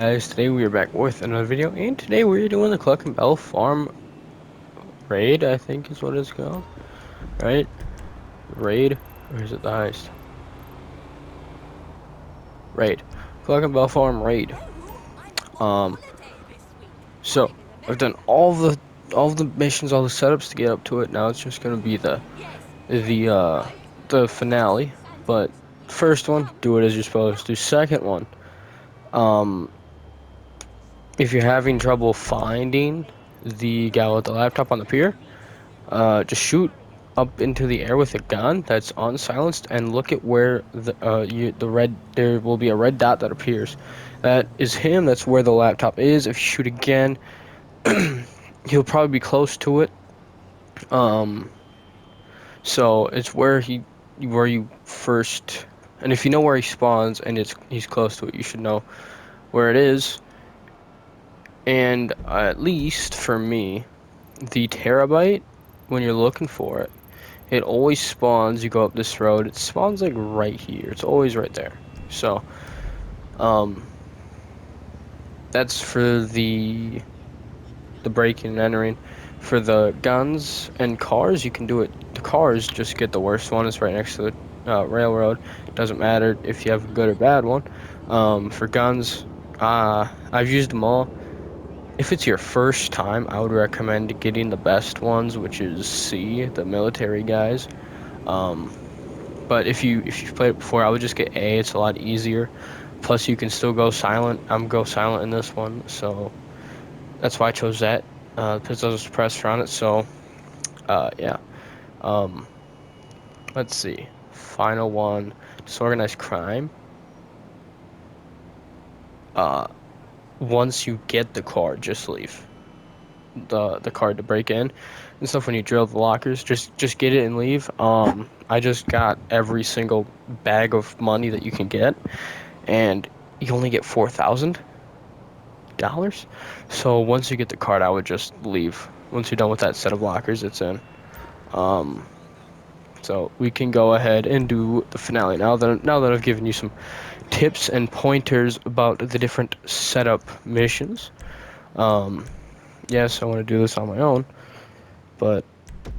Guys, today we are back with another video, and today we're doing the Cluckin Farm raid, I think is what it's called, right? Raid, or is it the heist? Raid. Cluckin Farm raid. Um, so I've done all the missions, all the setups to get up to it. Now it's just gonna be the finale. But first one, do it as you're supposed to. Second one, um, if you're having trouble finding the guy with the laptop on the pier. Just shoot up into the air with a gun that's unsilenced and look at where there will be a red dot that appears. That is him. That's where the laptop is. If you shoot again, he'll probably be close to it. Um, so it's where you first, and if you know where he spawns and he's close to it, you should know where it is. And at least for me, the terabyte, when you're looking for it, it always spawns. You go up this road, it spawns like right here. It's always right there. So, um, that's for the breaking and entering. For the guns and cars, you can do it. The cars, just get the worst one. It's right next to the railroad. Doesn't matter if you have a good or bad one. For guns, I've used them all. If it's your first time, I would recommend getting the best ones, which is C, the military guys. Um, But if you've played it before, I would just get A. It's a lot easier. Plus, you can still go silent. I'm go silent in this one, so that's why I chose that. Because there's a suppressor on it. So, yeah. Um, let's see. Final one. Disorganized crime. Uh, once you get the card, just leave the card to break in and stuff. When you drill the lockers, just get it and leave. I just got every single bag of money that you can get, and you only get $4,000. So once you get the card, I would just leave. Once you're done with that set of lockers, it's in. Um, so we can go ahead and do the finale now that I've given you some tips and pointers about the different setup missions. Um, yes, I want to do this on my own, but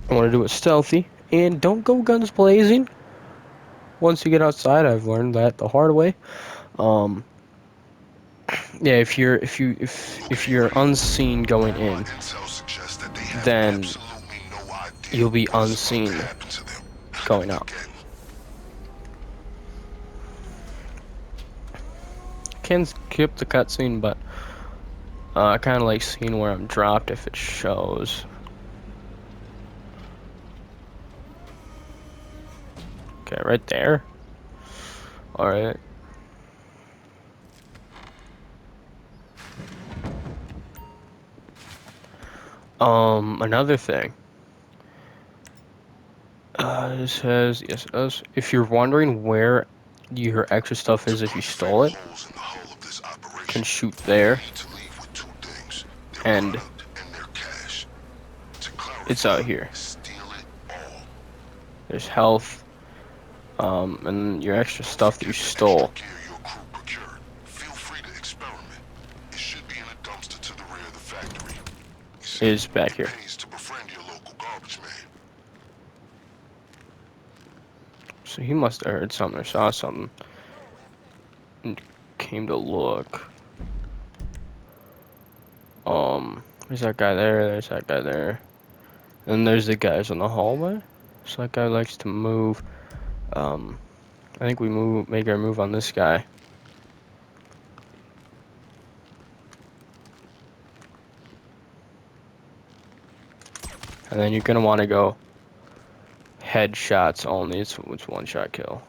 I want to do it stealthy and don't go guns blazing. Once you get outside, I've learned that the hard way. Um, yeah, if you're unseen going in, then you'll be unseen going out. Can skip the cutscene, but I kind of like seeing where I'm dropped if it shows. Okay, right there. All right. Another thing. It says yes, it does. If you're wondering where your extra stuff is, if you stole it, you can shoot there, and it's out here. There's health, and your extra stuff that you stole is back here. So he must have heard something or saw something and came to look. There's that guy there, there's that guy there. And there's the guys in the hallway. So that guy likes to move. I think we make our move on this guy. And then you're gonna want to go headshots only. It's one shot kill.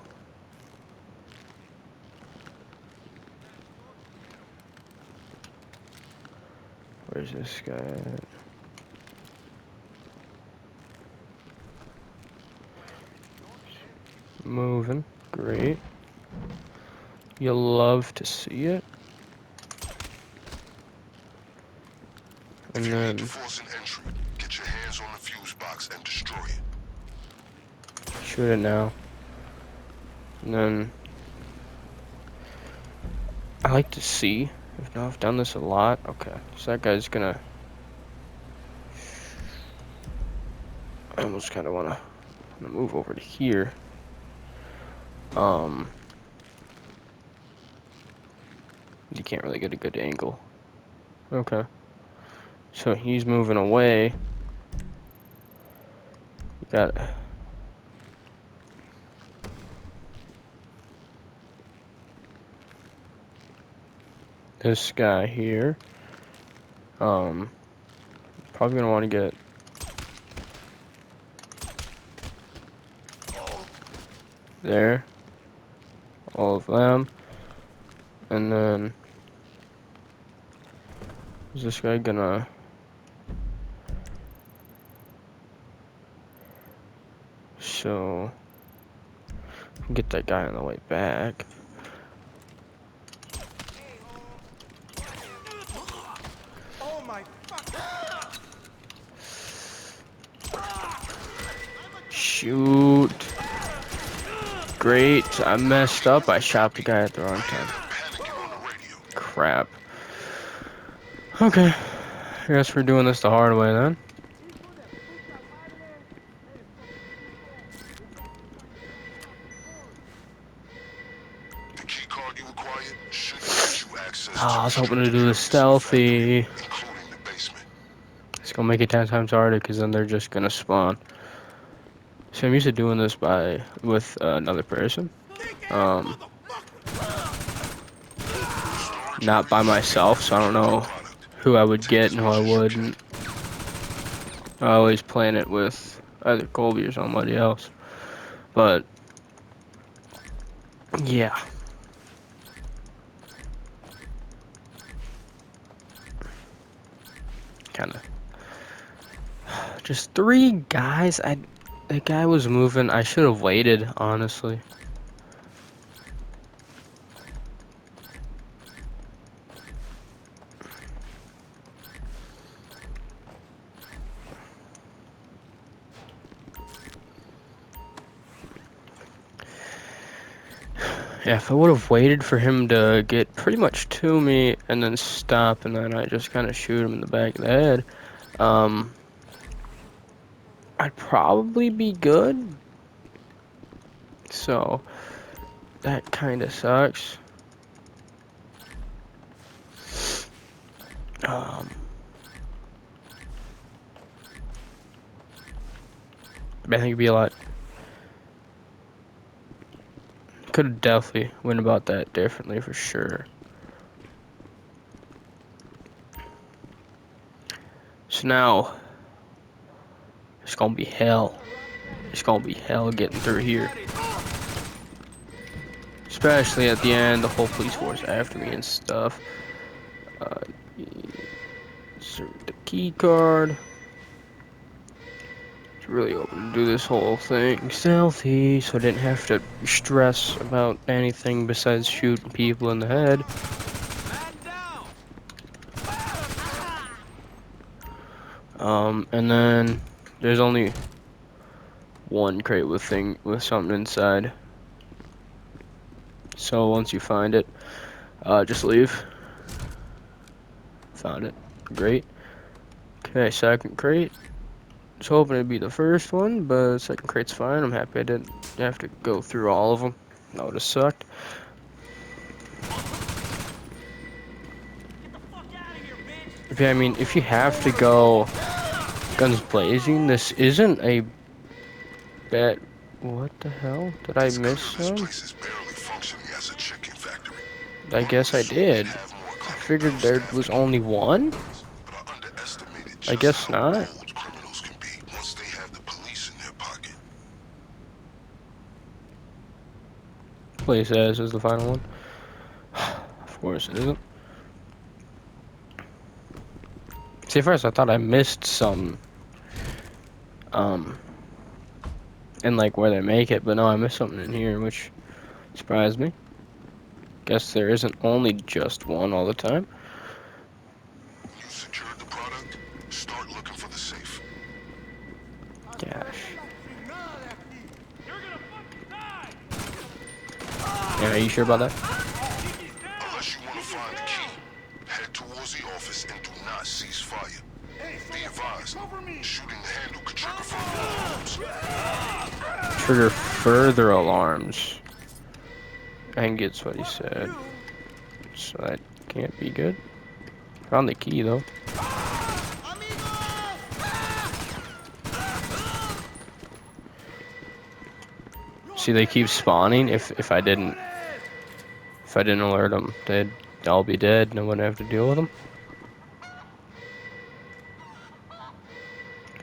Where's this guy at? Moving. Great. You'll love to see it. And then get your hands on the fuse box and destroy it. Shoot it now. And then I like to see I've done this a lot. Okay, so that guy's gonna. I almost kind of wanna move over to here. You can't really get a good angle. Okay. So he's moving away. You got this guy here. Probably gonna want to get there. All of them. And then is this guy gonna so get that guy on the way back. Oh my Shoot. Great. I messed up. I shot the guy at the wrong time. Crap. Okay. I guess we're doing this the hard way then. The key card you acquired should grant you access Oh, I was to hoping to do this stealthy. including the basement. It's gonna make it 10 times harder because then they're just gonna spawn. So I'm used to doing this with another person. Not by myself, so I don't know who I would get and who I wouldn't. I always plan it with either Colby or somebody else. But yeah. Kinda. Just 3 guys. The guy was moving. I should have waited, honestly. Yeah, if I would have waited for him to get pretty much to me and then stop, and then I just kind of shoot him in the back of the head, I'd probably be good. So that kind of sucks. I think it'd be a lot. Could have definitely went about that differently for sure. So now it's gonna be hell. It's gonna be hell getting through here. Especially at the end, the whole police force after me and stuff. Insert the key card. It's really open to do this whole thing stealthy, so I didn't have to stress about anything besides shooting people in the head. And then there's only one crate with something inside. So once you find it, just leave. Found it. Great. Okay, second crate. I was hoping it'd be the first one, but second crate's fine. I'm happy I didn't have to go through all of them. That would have sucked. Yeah, I mean, if you have to go guns blazing, this isn't a bad. What the hell? Did I miss some? I guess I did. I figured there was only one? I guess not. Place as is the final one. Of course it isn't. See, at first I thought I missed some. And like where they make it, but no, I missed something in here, which surprised me. Guess there isn't only just one all the time. You secured the product. Start looking for the safe. Gosh. Yeah, are you sure about that? Unless you want to find the key, Head towards the office and do not cease fire. Be advised, shooting the handle could trigger further alarms. Trigger further alarms. I think it's what he said. So that can't be good. Found the key though. See, they keep spawning. If I didn't alert them, they'd all be dead and I wouldn't have to deal with them.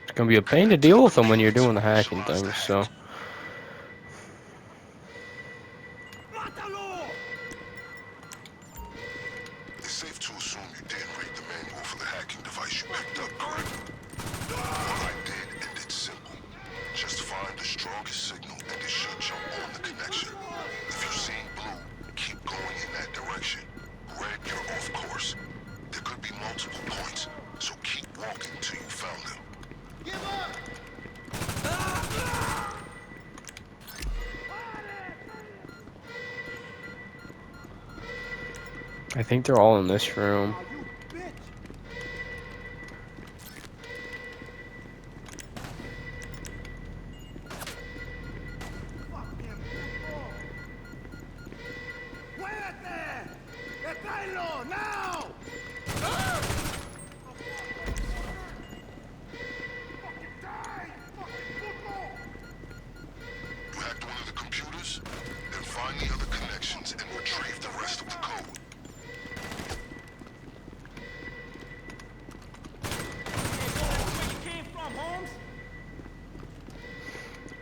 It's gonna be a pain to deal with them when you're doing the hacking things. So. It's safe to assume you didn't read the manual for the hacking device you picked up, correct? All I did ended simple. Just find the strongest signal and it should jump on the connection. If you're seeing blue, keep going in that direction. Red, you're off course. There could be multiple points, so keep walking till you found them. Give up! I think they're all in this room. You hacked one of the computers? Then find the other connections and retrieve the rest of the code.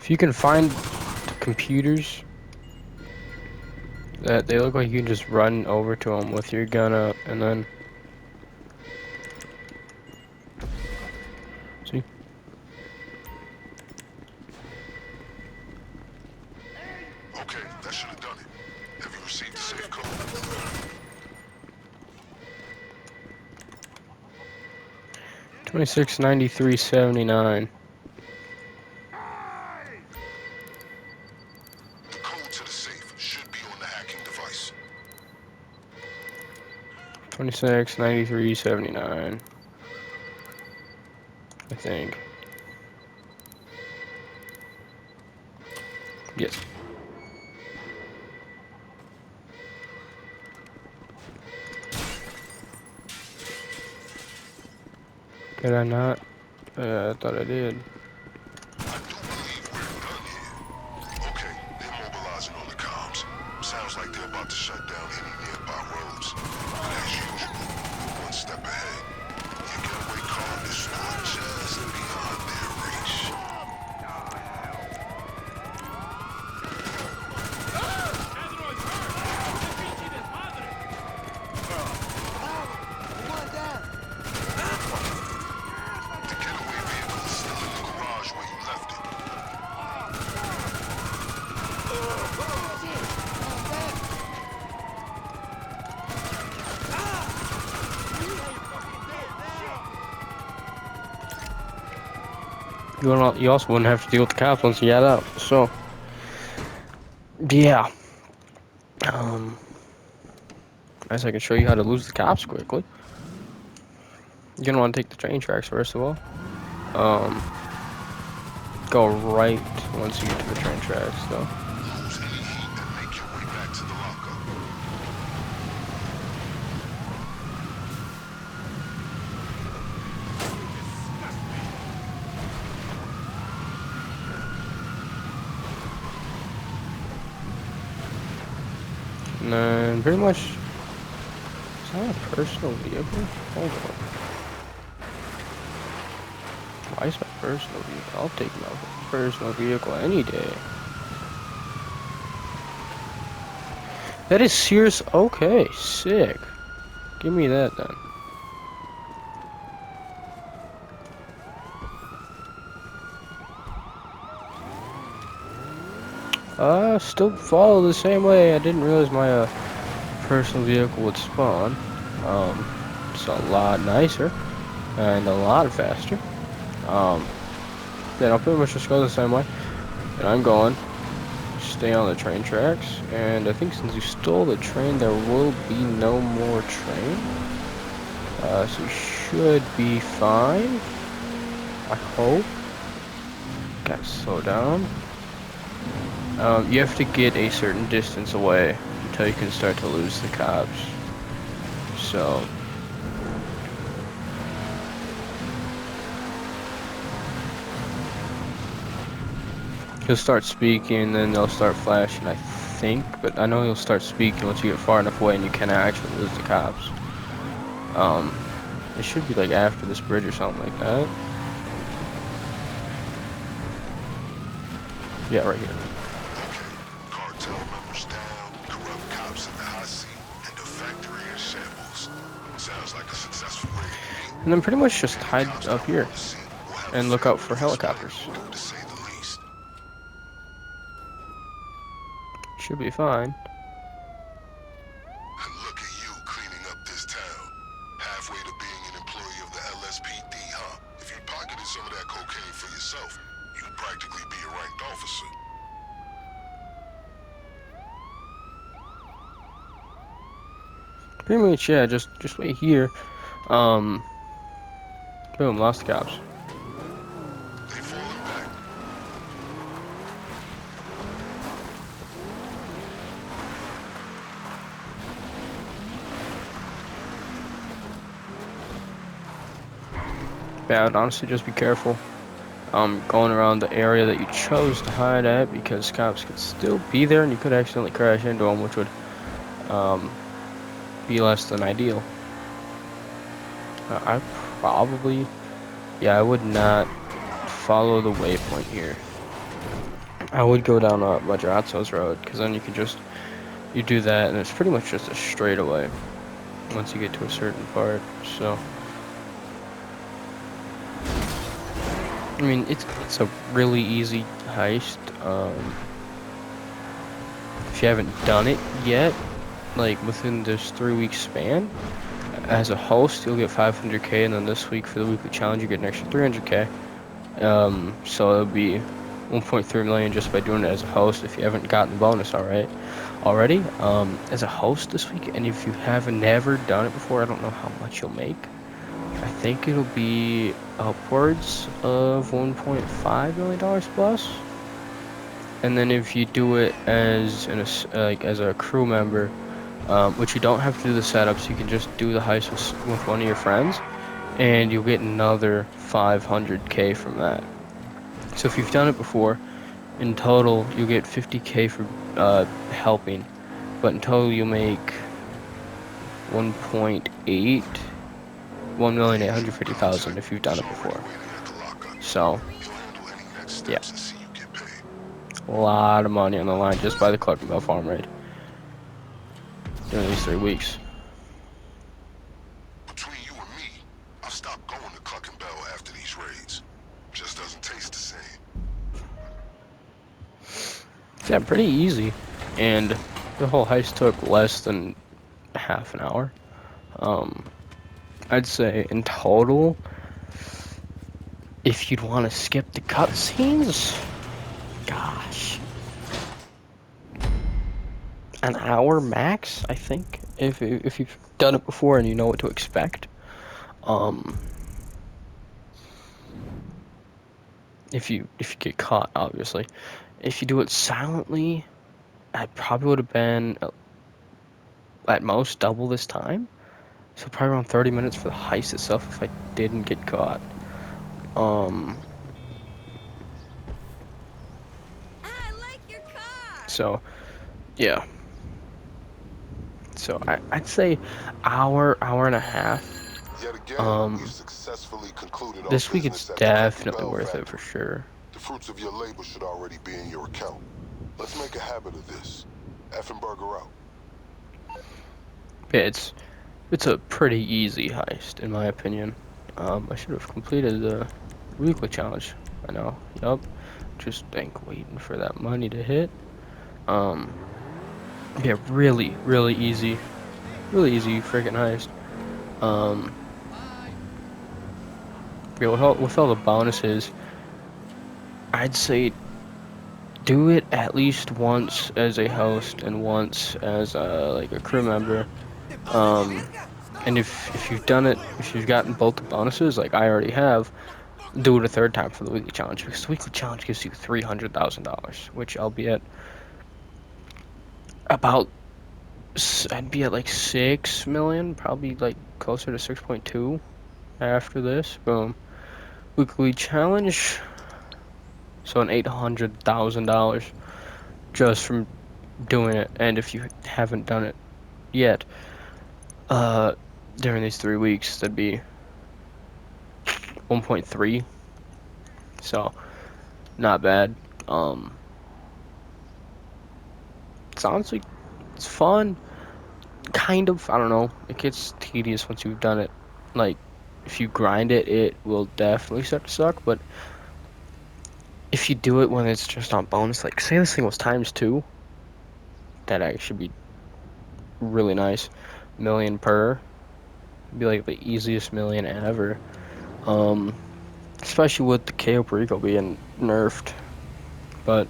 If you can find the computers, that they look like you can just run over to them with your gun up and then. See? Okay, that should have done it. Have you received the safe code? 269379. The code to the safe should be on the hacking device. 269379. I think. Yes. Did I not? I thought I did. I do believe we're done here. Okay, they're mobilizing on the comms. Sounds like they're about to shut down any nearby roads. But as usual, we're one step ahead. Your getaway car is stored just beyond their reach. The getaway vehicle is still in the garage where you left it. You also wouldn't have to deal with the cops once you got out. So, yeah. Guess I can show you how to lose the cops quickly. You're gonna want to take the train tracks first of all. Go right once you get to the train tracks, though. Lose any heat and make your way back to the lockup. And then pretty much. Is that a personal vehicle? Hold on. Why is my personal vehicle? I'll take my personal vehicle any day. That is serious. Okay, sick. Give me that then. Still follow the same way. I didn't realize my personal vehicle would spawn. It's a lot nicer and a lot faster. Then I'll pretty much just go the same way. And I'm going. Stay on the train tracks. And I think since you stole the train, there will be no more train. So you should be fine. I hope. Gotta slow down. You have to get a certain distance away until you can start to lose the cops. So he'll start speaking, then they'll start flashing, I think. But I know he'll start speaking once you get far enough away and you cannot actually lose the cops. It should be like after this bridge or something like that. Yeah, right here. Cartel members down, corrupt cops in the hot seat, and the factory in shambles. Sounds like a successful raid to me. And then pretty much just hide Cops up come here on the scene. We'll have a and look fair out for bit of explaining helicopters. to do, to say the least. Should be fine. And look at you cleaning up this town. Halfway to being an employee of the LSPD, huh? If you pocketed some of that cocaine for yourself, you'd practically be a ranked officer. Pretty much, yeah, just wait here. Boom, lost the cops. They falling back. Yeah, I'd honestly just be careful. Going around the area that you chose to hide at, because cops could still be there and you could accidentally crash into them, which would be less than ideal. I probably, yeah, I would not follow the waypoint here. I would go down Madrazo's road, because then you can just, you do that and it's pretty much just a straightaway once you get to a certain part, so. I mean, it's a really easy heist. If you haven't done it yet, like within this 3-week span, as a host, you'll get 500k, and then this week for the weekly challenge, you get an extra 300k. So it'll be 1.3 million just by doing it as a host. If you haven't gotten the bonus already, as a host this week, and if you have never done it before, I don't know how much you'll make. I think it'll be upwards of $1.5 million plus. And then if you do it as as a crew member, which you don't have to do the setups, you can just do the heist with one of your friends, and you'll get another 500k from that. So if you've done it before, in total you'll get 50k for helping, but in total you'll make 1.8. 1,850,000 if you've done it before. So, yeah, a lot of money on the line just by the Cluckin farm raid during these 3 weeks. Between you and me, I've stopped going to Cluckin after these raids. Just doesn't taste the same. Yeah, pretty easy, and the whole heist took less than half an hour. I'd say in total, if you'd want to skip the cutscenes, gosh, an hour max, I think, if you've done it before and you know what to expect. If you get caught, obviously. If you do it silently, I probably would have been at most double this time. So probably around 30 minutes for the heist itself if I didn't get caught. I like your car. So yeah. So I'd say hour and a half. Yet again, we've successfully concluded our This week it's business at the Cluckin definitely worth factory. it for sure. The fruits of your labor should already be in your account. Let's make a habit of this. Effenberger out. Yeah, it's a pretty easy heist in my opinion. I should have completed the weekly challenge. I know. Yup. Just waiting for that money to hit. Yeah, really easy. Really easy freaking heist. Yeah, with all the bonuses, I'd say do it at least once as a host and once as like a crew member. And if you've done it, if you've gotten both the bonuses, like I already have, do it a third time for the weekly challenge, because the weekly challenge gives you $300,000, which I'll be at about, I'd be at like 6 million, probably like closer to 6.2 after this. Boom. Weekly challenge, so an $800,000 just from doing it. And if you haven't done it yet, uh, during these 3 weeks, that'd be 1.3. So not bad. It's honestly, it's fun. Kind of, I don't know. It gets tedious once you've done it. Like, if you grind it, it will definitely start to suck. But if you do it when it's just on bonus, like, say this thing was times 2, that actually be really nice. Million per. Be like the easiest million ever. Um, Especially with the KO Perico being nerfed. But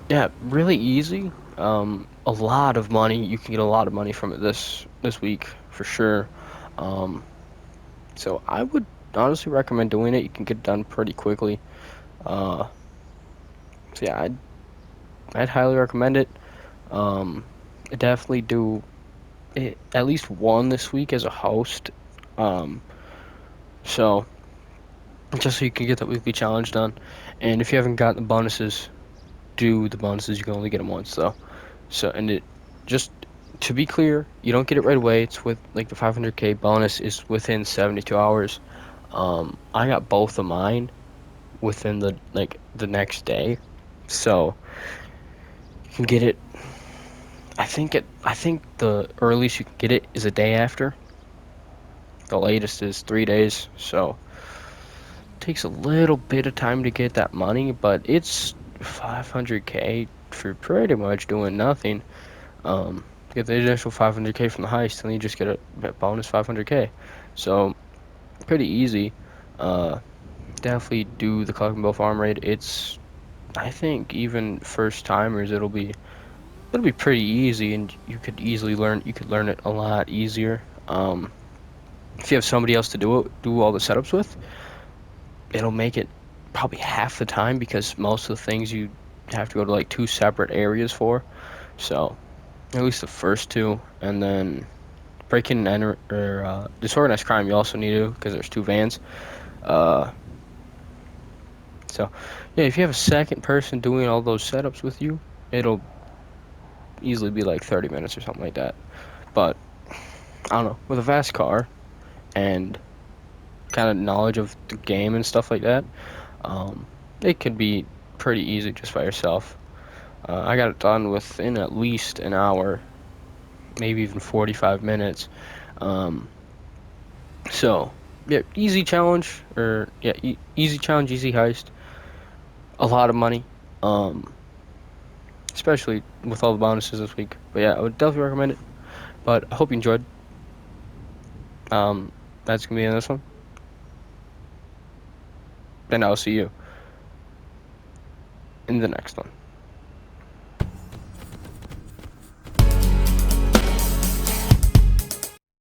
yeah, really easy. A lot of money. You can get a lot of money from it this week for sure. Um, so I would honestly recommend doing it. You can get it done pretty quickly. Uh, so yeah, I'd highly recommend it. Definitely do it, at least one this week as a host. Um, so just so you can get that weekly challenge done. And if you haven't gotten the bonuses, do the bonuses. You can only get them once though. So, and it just to be clear, you don't get it right away. It's with like the 500k bonus is within 72 hours. I got both of mine within the next day, so you can get it. I think the earliest you can get it is a day after. The latest is 3 days. So it takes a little bit of time to get that money, but it's 500k for pretty much doing nothing. Get the initial 500k from the heist, and then you just get a bonus 500k. So pretty easy. Uh, Definitely do the Cluckin farm raid. It's, I think, even first timers, it'll be pretty easy, and you could easily learn. You could learn it a lot easier. If you have somebody else to do all the setups with, it'll make it probably half the time, because most of the things you have to go to like 2 separate areas for. So at least the first 2, and then breaking and enter or disorganized crime you also need to, because there's 2 vans. Uh, so yeah, if you have a second person doing all those setups with you, it'll easily be like 30 minutes or something like that. But I don't know, with a fast car and kind of knowledge of the game and stuff like that, it could be pretty easy just by yourself. I got it done within at least an hour, maybe even 45 minutes. Um, so yeah, easy challenge, or yeah, easy challenge, easy heist. A lot of money, um, especially with all the bonuses this week. But yeah, I would definitely recommend it. But I hope you enjoyed. Um, that's gonna be in this one, and I'll see you in the next one.